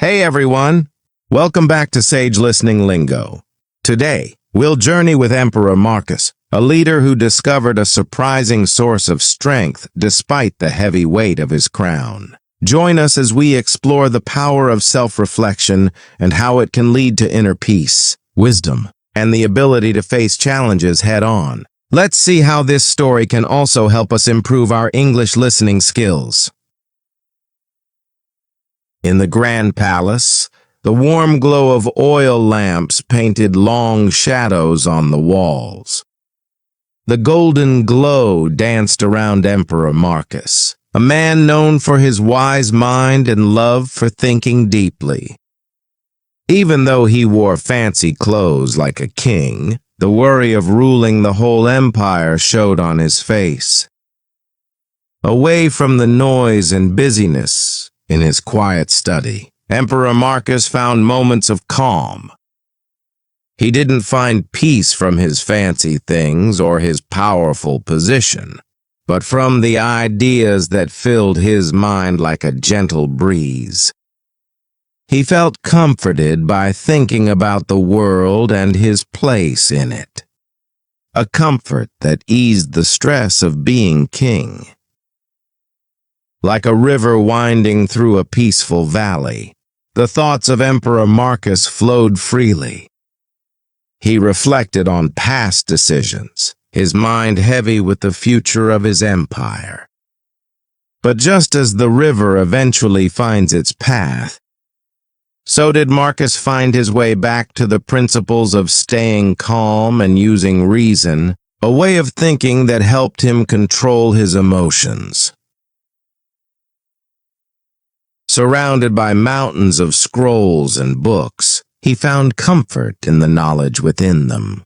Hey everyone! Welcome back to Sage Listening Lingo. Today, we'll journey with Emperor Marcus, a leader who discovered a surprising source of strength despite the heavy weight of his crown. Join us as we explore the power of self-reflection and how it can lead to inner peace, wisdom, and the ability to face challenges head-on. Let's see how this story can also help us improve our English listening skills. In the Grand Palace, the warm glow of oil lamps painted long shadows on the walls. The golden glow danced around Emperor Marcus, a man known for his wise mind and love for thinking deeply. Even though he wore fancy clothes like a king, the worry of ruling the whole empire showed on his face. Away from the noise and busyness, in his quiet study, Emperor Marcus found moments of calm. He didn't find peace from his fancy things or his powerful position, but from the ideas that filled his mind like a gentle breeze. He felt comforted by thinking about the world and his place in it, a comfort that eased the stress of being king. Like a river winding through a peaceful valley, the thoughts of Emperor Marcus flowed freely. He reflected on past decisions, his mind heavy with the future of his empire. But just as the river eventually finds its path, so did Marcus find his way back to the principles of staying calm and using reason, a way of thinking that helped him control his emotions. Surrounded by mountains of scrolls and books, he found comfort in the knowledge within them.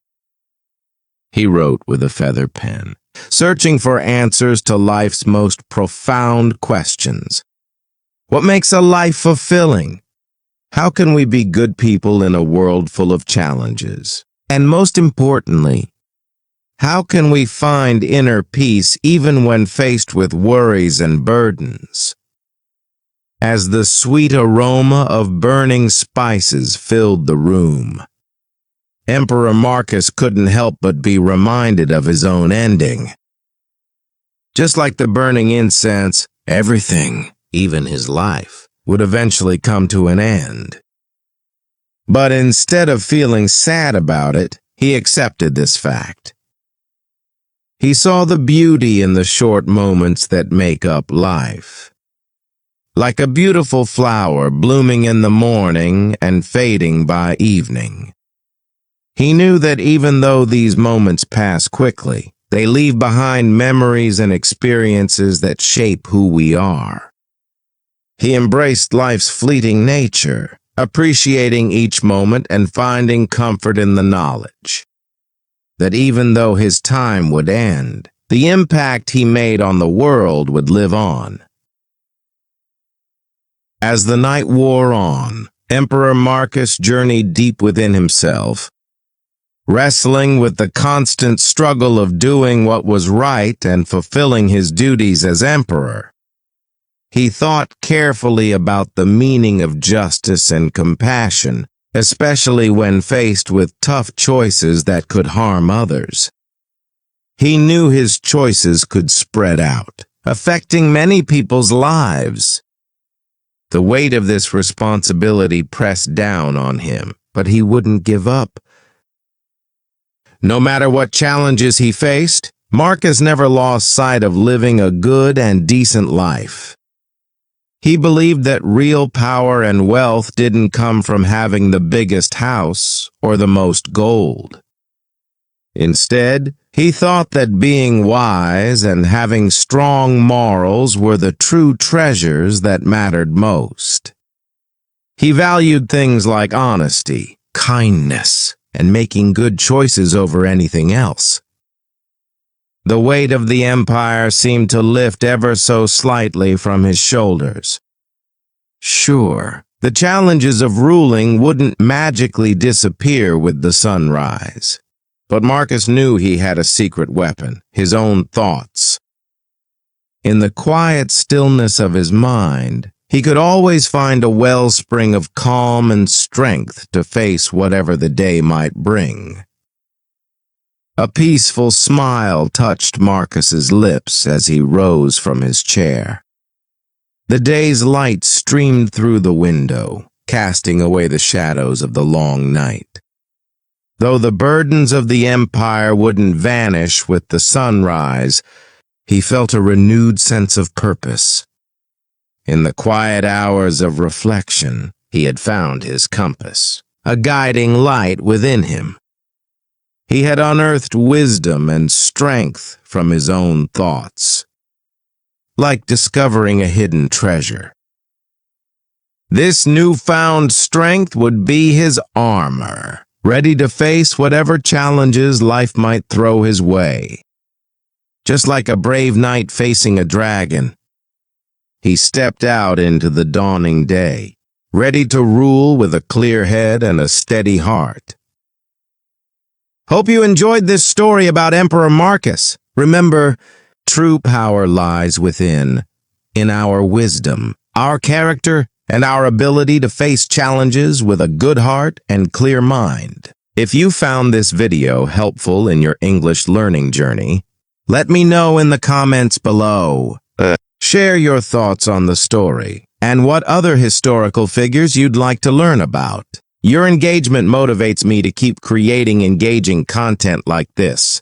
He wrote with a feather pen, searching for answers to life's most profound questions. What makes a life fulfilling? How can we be good people in a world full of challenges? And most importantly, how can we find inner peace even when faced with worries and burdens? As the sweet aroma of burning spices filled the room, Emperor Marcus couldn't help but be reminded of his own ending. Just like the burning incense, everything, even his life, would eventually come to an end. But instead of feeling sad about it, he accepted this fact. He saw the beauty in the short moments that make up life. Like a beautiful flower blooming in the morning and fading by evening. He knew that even though these moments pass quickly, they leave behind memories and experiences that shape who we are. He embraced life's fleeting nature, appreciating each moment and finding comfort in the knowledge that even though his time would end, the impact he made on the world would live on. As the night wore on, Emperor Marcus journeyed deep within himself, wrestling with the constant struggle of doing what was right and fulfilling his duties as emperor. He thought carefully about the meaning of justice and compassion, especially when faced with tough choices that could harm others. He knew his choices could spread out, affecting many people's lives. The weight of this responsibility pressed down on him, but he wouldn't give up. No matter what challenges he faced, Marcus never lost sight of living a good and decent life. He believed that real power and wealth didn't come from having the biggest house or the most gold. Instead, he thought that being wise and having strong morals were the true treasures that mattered most. He valued things like honesty, kindness, and making good choices over anything else. The weight of the empire seemed to lift ever so slightly from his shoulders. Sure, the challenges of ruling wouldn't magically disappear with the sunrise. But Marcus knew he had a secret weapon, his own thoughts. In the quiet stillness of his mind, he could always find a wellspring of calm and strength to face whatever the day might bring. A peaceful smile touched Marcus's lips as he rose from his chair. The day's light streamed through the window, casting away the shadows of the long night. Though the burdens of the empire wouldn't vanish with the sunrise, he felt a renewed sense of purpose. In the quiet hours of reflection, he had found his compass, a guiding light within him. He had unearthed wisdom and strength from his own thoughts, like discovering a hidden treasure. This newfound strength would be his armor, ready to face whatever challenges life might throw his way. Just like a brave knight facing a dragon, he stepped out into the dawning day, ready to rule with a clear head and a steady heart. Hope you enjoyed this story about Emperor Marcus. Remember, true power lies within, in our wisdom, our character, and our ability to face challenges with a good heart and clear mind. If you found this video helpful in your English learning journey, let me know in the comments below. Share your thoughts on the story and what other historical figures you'd like to learn about. Your engagement motivates me to keep creating engaging content like this.